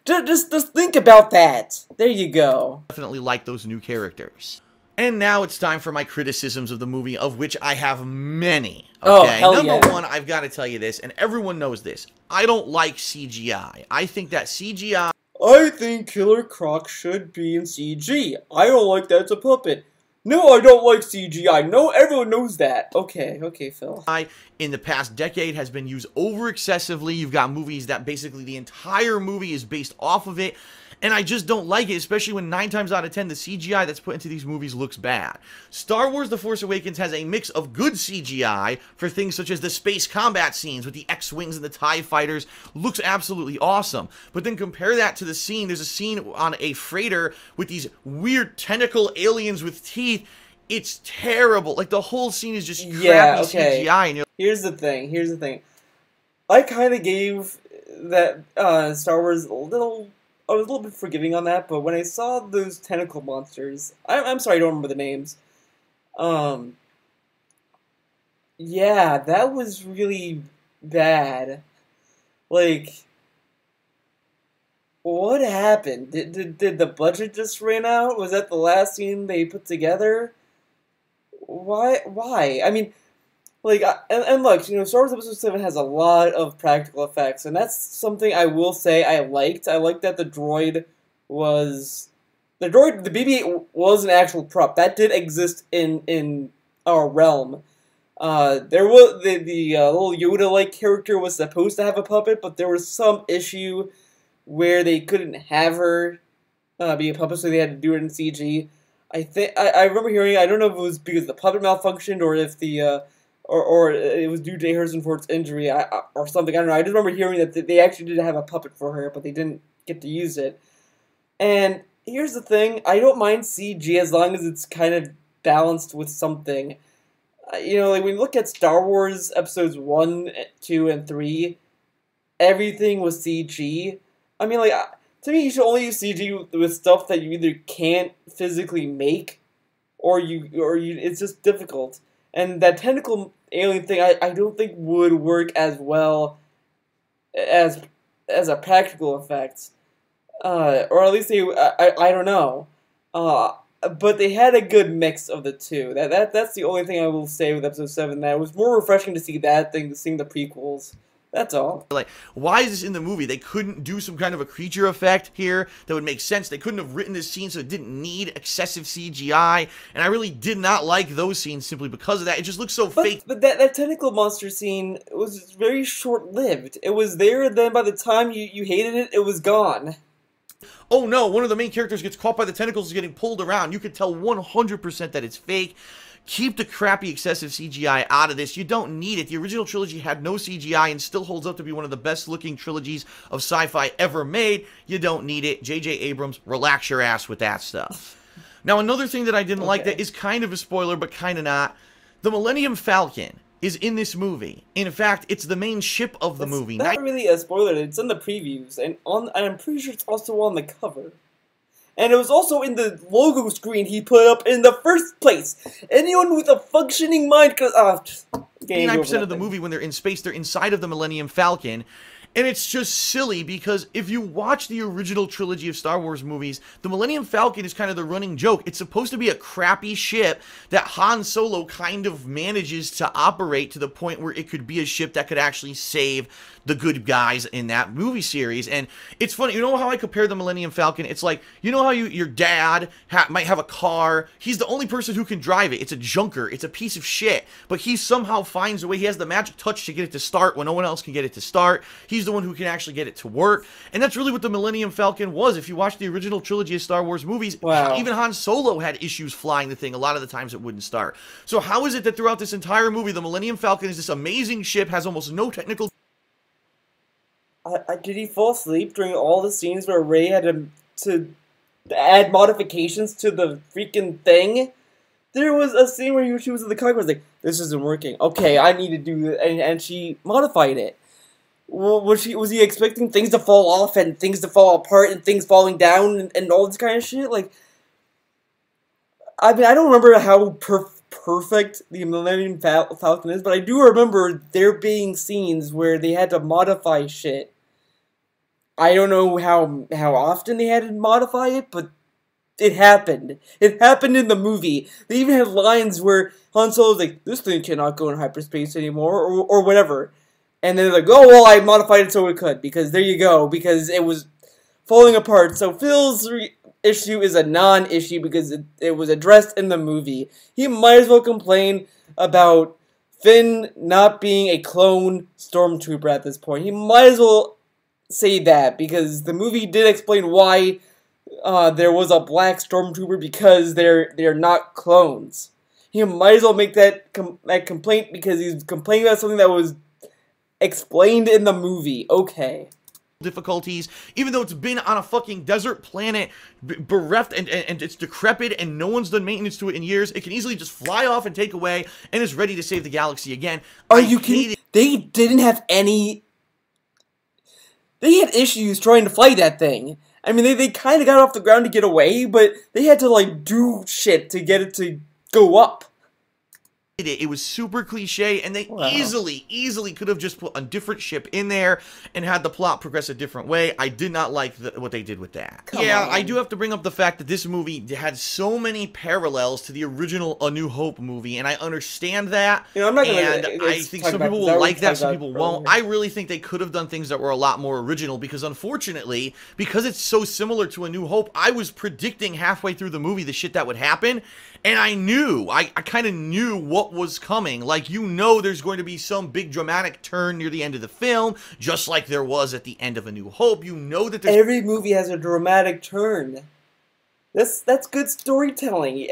Speaker 1: Just think about that. There you go.
Speaker 2: Definitely like those new characters. And now it's time for my criticisms of the movie, of which I have many.
Speaker 1: Oh,
Speaker 2: Okay,
Speaker 1: hell
Speaker 2: number
Speaker 1: yeah.
Speaker 2: one, I've got to tell you this, and everyone knows this. I don't like CGI. I think that CGI...
Speaker 1: I think Killer Croc should be in CG. I don't like that it's a puppet. No, I don't like CGI. No, everyone knows that. Okay, Phil.
Speaker 2: in the past decade has been used over excessively. You've got movies that basically the entire movie is based off of it. And I just don't like it, especially when 9 times out of 10 the CGI that's put into these movies looks bad. Star Wars The Force Awakens has a mix of good CGI for things such as the space combat scenes with the X-Wings and the TIE Fighters. Looks absolutely awesome. But then compare that to the scene, there's a scene on a freighter with these weird tentacle aliens with teeth. It's terrible. Like, the whole scene is just crappy CGI. And
Speaker 1: Here's the thing. I kind of gave that Star Wars I was a little bit forgiving on that, but when I saw those tentacle monsters, I'm sorry, I don't remember the names. Yeah, that was really bad. Like, what happened? Did the budget just ran out? Was that the last scene they put together? Why? I mean, like, and look, you know, Star Wars Episode 7 has a lot of practical effects, and that's something I will say I liked. I liked that the BB-8 was an actual prop. That did exist in our realm. There was, the little Yoda-like character was supposed to have a puppet, but there was some issue where they couldn't have her be a puppet, so they had to do it in CG. I remember hearing, I don't know if it was because the puppet malfunctioned, or if the, or it was due to Harrison Ford's injury, or something. I don't know. I just remember hearing that they actually did have a puppet for her, but they didn't get to use it. And here's the thing: I don't mind CG as long as it's kind of balanced with something. You know, like when you look at Star Wars Episodes 1, 2, and 3, everything was CG. I mean, like, to me, you should only use CG with stuff that you either can't physically make, or it's just difficult. And that tentacle alien thing, I don't think would work as well as a practical effect, or at least I don't know. But they had a good mix of the two. That's the only thing I will say with Episode 7. That it was more refreshing to see that thing than seeing the prequels. That's all.
Speaker 2: Like, why is this in the movie? They couldn't do some kind of a creature effect here that would make sense. They couldn't have written this scene so it didn't need excessive CGI. And I really did not like those scenes simply because of that. It just looks so fake.
Speaker 1: But that tentacle monster scene was very short-lived. It was there, and then by the time you hated it, it was gone.
Speaker 2: Oh no, one of the main characters gets caught by the tentacles and getting pulled around. You could tell 100% that it's fake. Keep the crappy excessive CGI out of this. You don't need it. The original trilogy had no CGI and still holds up to be one of the best looking trilogies of sci-fi ever made. You don't need it. J.J. Abrams, relax your ass with that stuff. Now, another thing that I didn't like that is kind of a spoiler, but kind of not. The Millennium Falcon is in this movie. In fact, it's the main ship of the movie.
Speaker 1: It's not really a spoiler. It's in the previews, and I'm pretty sure it's also on the cover. And it was also in the logo screen he put up in the first place. Anyone with a functioning mind could... 99%
Speaker 2: of the movie, when they're in space, they're inside of the Millennium Falcon. And it's just silly because if you watch the original trilogy of Star Wars movies, the Millennium Falcon is kind of the running joke. It's supposed to be a crappy ship that Han Solo kind of manages to operate to the point where it could be a ship that could actually save the good guys in that movie series. And it's funny, you know how I compare the Millennium Falcon? It's like, you know how your dad might have a car? He's the only person who can drive it. It's a junker. It's a piece of shit. But he somehow finds a way. He has the magic touch to get it to start when no one else can get it to start. He's the one who can actually get it to work. And that's really what the Millennium Falcon was. If you watch the original trilogy of Star Wars movies,
Speaker 1: wow,
Speaker 2: even Han Solo had issues flying the thing. A lot of the times it wouldn't start. So how is it that throughout this entire movie, the Millennium Falcon is this amazing ship, has almost no technical...
Speaker 1: Did he fall asleep during all the scenes where Rey had to add modifications to the freaking thing? There was a scene where she was in the cockpit, was like, this isn't working. Okay, I need to do it, and she modified it. Was he expecting things to fall off and things to fall apart and things falling down and all this kind of shit? Like, I mean, I don't remember how perfect the Millennium Falcon is, but I do remember there being scenes where they had to modify shit. I don't know how often they had to modify it, but it happened. It happened in the movie. They even had lines where Han Solo's like, this thing cannot go in hyperspace anymore, or whatever. And then they're like, oh, well, I modified it so it could, because there you go, because it was falling apart. So Phil's issue is a non-issue because it was addressed in the movie. He might as well complain about Finn not being a clone stormtrooper at this point. He might as well say that, because the movie did explain why there was a black stormtrooper, because they're not clones. He might as well make that complaint because he's complaining about something that was explained in the movie. Okay.
Speaker 2: Difficulties, even though it's been on a fucking desert planet, bereft and it's decrepit and no one's done maintenance to it in years, it can easily just fly off and take away and is ready to save the galaxy again.
Speaker 1: Are you kidding? They didn't have any... They had issues trying to fly that thing. I mean, they kind of got off the ground to get away, but they had to, like, do shit to get it to go up.
Speaker 2: It was super cliche, and they easily could have just put a different ship in there and had the plot progress a different way. I did not like what they did with that. Come on. I do have to bring up the fact that this movie had so many parallels to the original A New Hope movie, and I understand that.
Speaker 1: You know, I'm not gonna,
Speaker 2: and I think some people will like that, some people won't. I really think they could have done things that were a lot more original, because unfortunately, because it's so similar to A New Hope, I was predicting halfway through the movie the shit that would happen, and I knew, I kind of knew what was coming. Like, you know there's going to be some big dramatic turn near the end of the film, just like there was at the end of A New Hope. You know that there's...
Speaker 1: Every movie has a dramatic turn. That's good storytelling.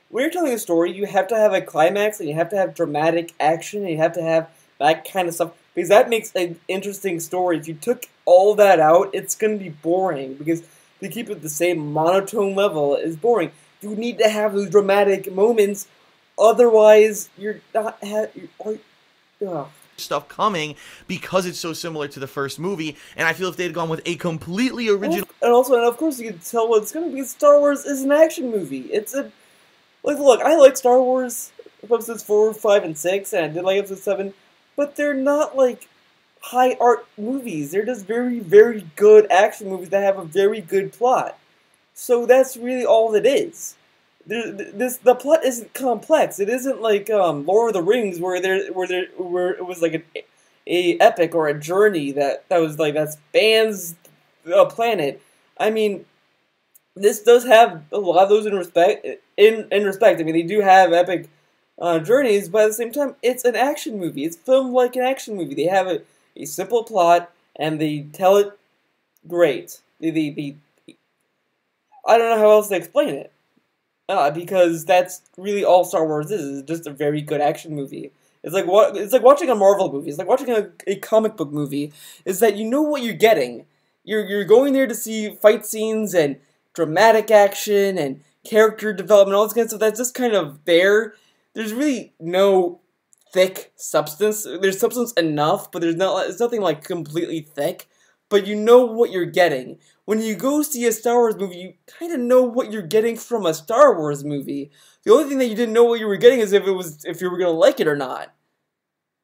Speaker 1: When you're telling a story, you have to have a climax, and you have to have dramatic action, and you have to have that kind of stuff, because that makes an interesting story. If you took all that out, it's going to be boring, because to keep it the same monotone level is boring. You need to have those dramatic moments, otherwise you're not
Speaker 2: stuff coming, because it's so similar to the first movie. And I feel if they had gone with a completely original...
Speaker 1: And also, and of course you can tell what it's going to be. Star Wars is an action movie. It's a... Like, look, I like Star Wars episodes 4, 5, and 6, and I did like episode 7, but they're not, like, high art movies. They're just very, very good action movies that have a very good plot. So that's really all it is. The plot isn't complex. It isn't like Lord of the Rings, where it was like a epic or a journey that spans a planet. I mean, this does have a lot of those in respect. I mean, they do have epic journeys, but at the same time, it's an action movie. It's filmed like an action movie. They have a simple plot, and they tell it great. I don't know how else to explain it. Because that's really all Star Wars is. It's just a very good action movie. It's like watching a Marvel movie. It's like watching a comic book movie. Is that you know what you're getting. You're going there to see fight scenes and dramatic action and character development, all this kind of stuff. That's just kind of there. There's really no thick substance. There's substance enough, but it's nothing like completely thick. But you know what you're getting. When you go see a Star Wars movie, you kind of know what you're getting from a Star Wars movie. The only thing that you didn't know what you were getting is if you were going to like it or not.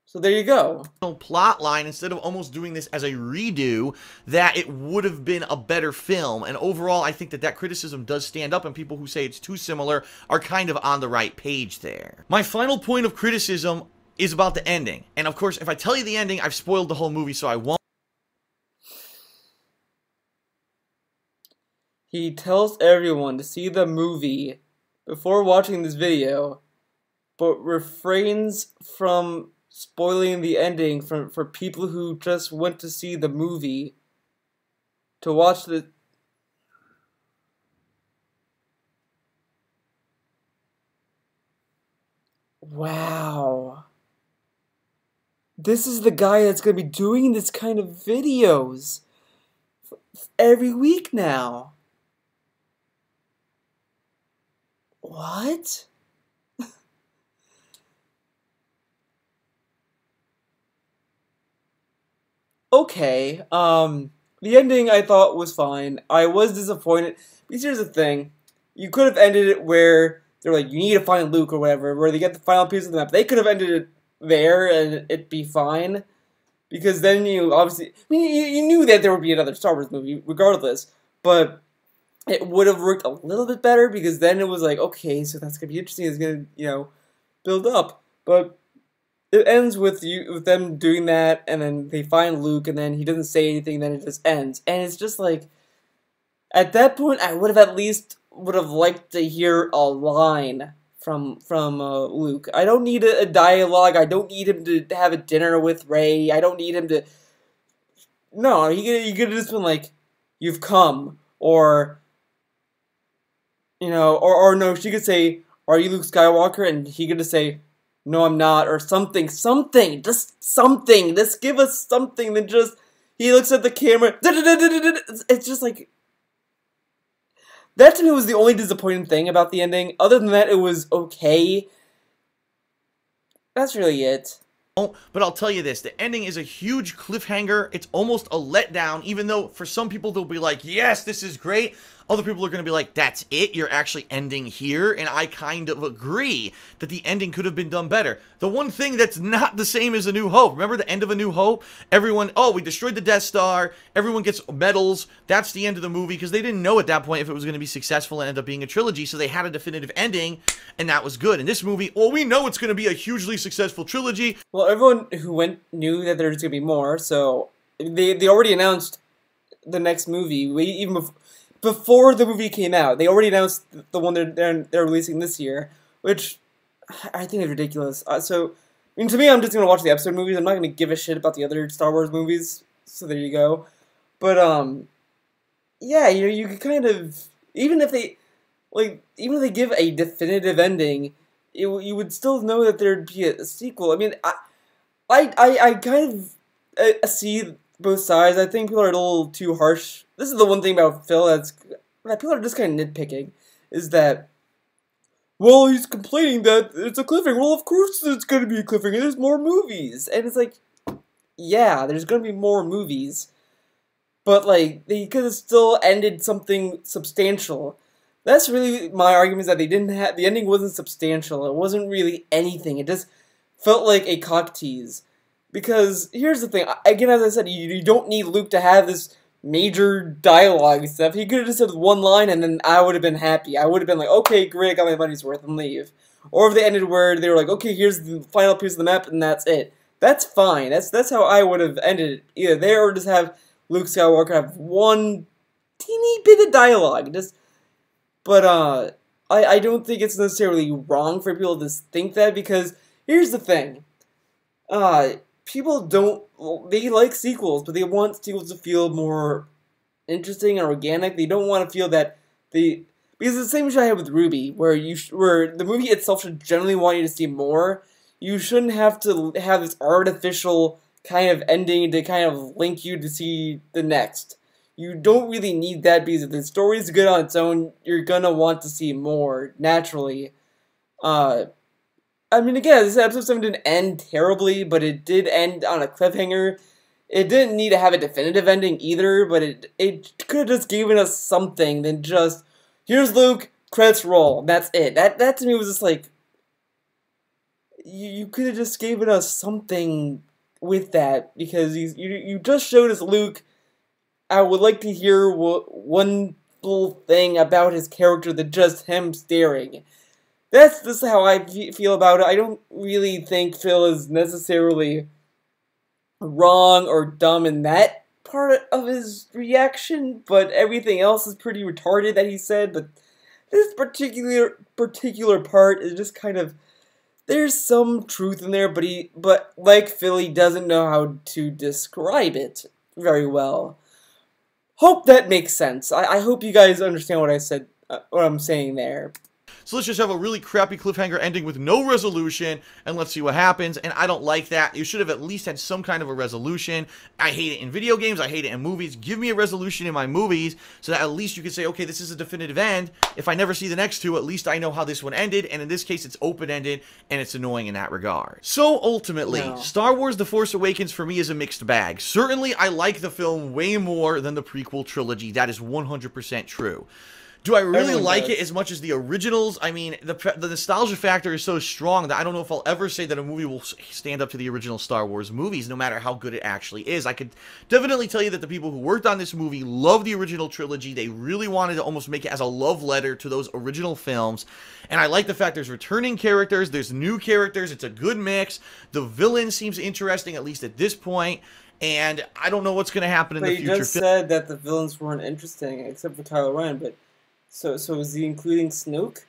Speaker 1: So there you go.
Speaker 2: Plot line, instead of almost doing this as a redo, that it would have been a better film. And overall, I think that that criticism does stand up, and people who say it's too similar are kind of on the right page there. My final point of criticism is about the ending. And of course, if I tell you the ending, I've spoiled the whole movie, so I won't.
Speaker 1: He tells everyone to see the movie before watching this video, but refrains from spoiling the ending for people who just went to see the movie to watch the... Wow. This is the guy that's going to be doing this kind of videos every week now. What? Okay, the ending I thought was fine. I was disappointed, because here's the thing. You could have ended it where they're like, you need to find Luke or whatever, where they get the final piece of the map. They could have ended it there and it'd be fine. Because then you obviously... I mean, you knew that there would be another Star Wars movie, regardless. But it would have worked a little bit better, because then it was like, okay, so that's going to be interesting. It's going to, build up. But it ends with them doing that, and then they find Luke, and then he doesn't say anything, then it just ends. And it's just like... At that point, I would have liked to hear a line from Luke. I don't need a dialogue. I don't need him to have a dinner with Rey. I don't need him to... No, he could have just been like, "You've come," or or no, she could say, "Are you Luke Skywalker?" And he could just say, "No, I'm not," or something, just something. Just give us something. Then just he looks at the camera. It's just like... That to me was the only disappointing thing about the ending. Other than that, it was okay. That's really it.
Speaker 2: But I'll tell you this, the ending is a huge cliffhanger. It's almost a letdown, even though for some people they'll be like, yes, this is great. Other people are going to be like, that's it, you're actually ending here. And I kind of agree that the ending could have been done better. The one thing that's not the same as A New Hope. Remember the end of A New Hope? Everyone, oh, we destroyed the Death Star. Everyone gets medals. That's the end of the movie, because they didn't know at that point if it was going to be successful and end up being a trilogy. So they had a definitive ending, and that was good. In this movie, well, we know it's going to be a hugely successful trilogy.
Speaker 1: Well, everyone who went knew that there's going to be more, so they already announced the next movie. Even before the movie came out, they already announced the one they're releasing this year, which I think is ridiculous. So, I mean, to me, I'm just going to watch the episode movies. I'm not going to give a shit about the other Star Wars movies, so there you go. But, yeah, you could kind of... Even if they give a definitive ending, you would still know that there'd be a sequel. I mean, I kind of see both sides. I think people are a little too harsh. This is the one thing about Phil that people are just kind of nitpicking, is that, well, he's complaining that it's a cliffhanger. Well, of course it's going to be a cliffhanger. There's more movies. And it's like, yeah, there's going to be more movies. But, like, they could have still ended something substantial. That's really my argument, is that the ending wasn't substantial. It wasn't really anything. It just felt like a cock tease. Because, here's the thing, again, as I said, you don't need Luke to have this major dialogue and stuff. He could have just said one line, and then I would have been happy. I would have been like, okay, great, I got my money's worth, and leave. Or if they ended where they were like, okay, here's the final piece of the map, and that's it. That's fine. That's how I would have ended it. Either there, or just have Luke Skywalker have one teeny bit of dialogue. But, I don't think it's necessarily wrong for people to think that, because here's the thing. People they like sequels, but they want sequels to feel more interesting and organic. They don't want to feel that because it's the same issue I had with Ruby, where the movie itself should generally want you to see more. You shouldn't have to have this artificial kind of ending to kind of link you to see the next. You don't really need that, because if the story's good on its own, you're gonna want to see more, naturally. I mean, again, this episode 7 didn't end terribly, but it did end on a cliffhanger. It didn't need to have a definitive ending either, but it could have just given us something than just, here's Luke, credits roll, that's it. That to me was just like, you could have just given us something with that, because you just showed us Luke. I would like to hear one little thing about his character than just him staring. That's just how I feel about it. I don't really think Phil is necessarily wrong or dumb in that part of his reaction, but everything else is pretty retarded that he said. But this particular part is just kind of, there's some truth in there, but like Phil, he doesn't know how to describe it very well. Hope that makes sense. I hope you guys understand what I said, what I'm saying there.
Speaker 2: So let's just have a really crappy cliffhanger ending with no resolution, and let's see what happens. And I don't like that. You should have at least had some kind of a resolution. I hate it in video games. I hate it in movies. Give me a resolution in my movies so that at least you can say, okay, this is a definitive end. If I never see the next two, at least I know how this one ended. And in this case, it's open-ended, and it's annoying in that regard. So ultimately,
Speaker 1: No.
Speaker 2: Star Wars The Force Awakens for me is a mixed bag. Certainly, I like the film way more than the prequel trilogy. That is 100% true. Do I really like it as much as the originals? I mean, the nostalgia factor is so strong that I don't know if I'll ever say that a movie will stand up to the original Star Wars movies, no matter how good it actually is. I could definitely tell you that the people who worked on this movie love the original trilogy. They really wanted to almost make it as a love letter to those original films. And I like the fact there's returning characters, there's new characters, it's a good mix. The villain seems interesting, at least at this point. And I don't know what's going to happen in the future.
Speaker 1: But you just said that the villains weren't interesting, except for Kylo Ren, but... So is he including Snoke?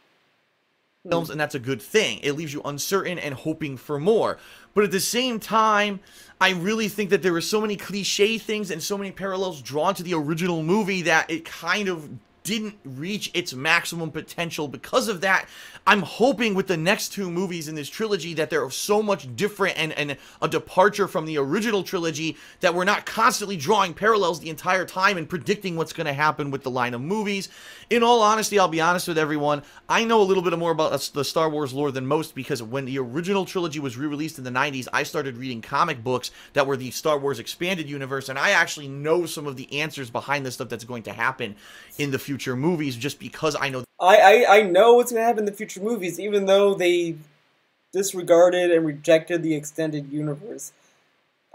Speaker 2: Films, and that's a good thing. It leaves you uncertain and hoping for more. But at the same time, I really think that there were so many cliche things and so many parallels drawn to the original movie that it kind of didn't reach its maximum potential. Because of that, I'm hoping with the next two movies in this trilogy that they're so much different and a departure from the original trilogy that we're not constantly drawing parallels the entire time and predicting what's going to happen with the line of movies. In all honesty, I'll be honest with everyone, I know a little bit more about the Star Wars lore than most, because when the original trilogy was re-released in the 90s, I started reading comic books that were the Star Wars expanded universe, and I actually know some of the answers behind the stuff that's going to happen in the future movies, just because I know.
Speaker 1: I know what's going to happen in the future movies, even though they disregarded and rejected the extended universe.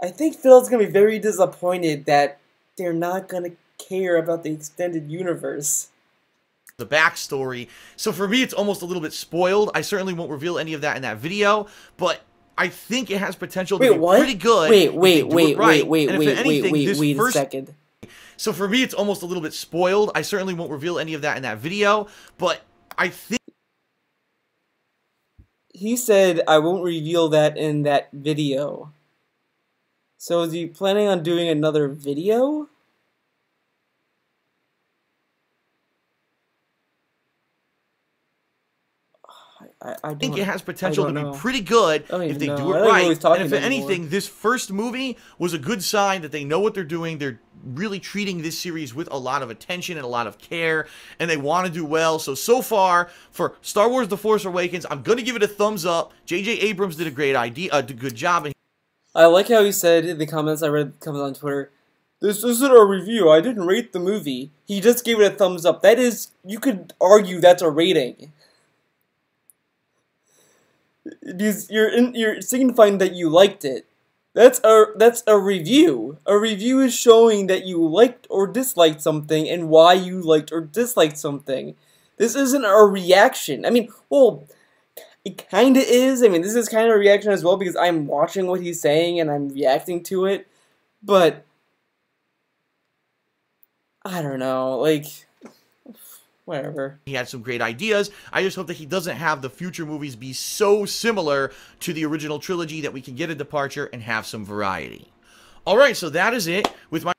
Speaker 1: I think Phil's going to be very disappointed that they're not going to care about the extended universe.
Speaker 2: The backstory. So for me, it's almost a little bit spoiled. I certainly won't reveal any of that in that video, but I think it has potential to be pretty good.
Speaker 1: Wait a second.
Speaker 2: So for me, it's almost a little bit spoiled. I certainly won't reveal any of that in that video, but I think...
Speaker 1: He said, I won't reveal that in that video. So is he planning on doing another video? I
Speaker 2: think it has potential to be pretty good if they do it right. And if anything, this first movie was a good sign that they know what they're doing. They're really treating this series with a lot of attention and a lot of care, and they want to do well. So far, for Star Wars The Force Awakens, I'm going to give it a thumbs up. J.J. Abrams did a great good job.
Speaker 1: I like how he said in the comments, I read the comments on Twitter, this isn't a review, I didn't rate the movie. He just gave it a thumbs up. That is, you could argue that's a rating. You're signifying that you liked it. That's a review. A review is showing that you liked or disliked something and why you liked or disliked something. This isn't a reaction. I mean, well, it kinda is. I mean, this is kind of a reaction as well because I'm watching what he's saying and I'm reacting to it. But I don't know, like, whatever.
Speaker 2: He had some great ideas. I just hope that he doesn't have the future movies be so similar to the original trilogy that we can get a departure and have some variety. Alright, so that is it with my...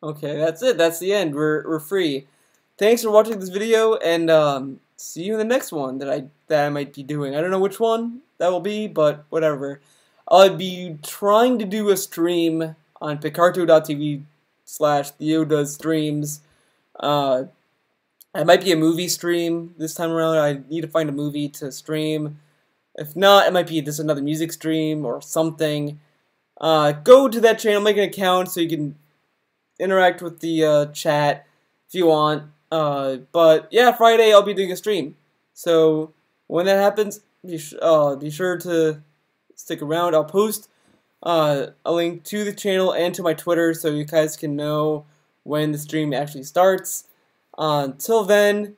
Speaker 1: Okay, that's it. That's the end. We're free. Thanks for watching this video, and see you in the next one that I might be doing. I don't know which one that will be, but whatever. I'll be trying to do a stream on picarto.tv/TheoDoesStreams. It might be a movie stream this time around. I need to find a movie to stream. If not, it might be just another music stream or something. Go to that channel, make an account so you can interact with the chat if you want. But yeah, Friday I'll be doing a stream. So when that happens, be sure to stick around. I'll post a link to the channel and to my Twitter so you guys can know when the stream actually starts. Until then,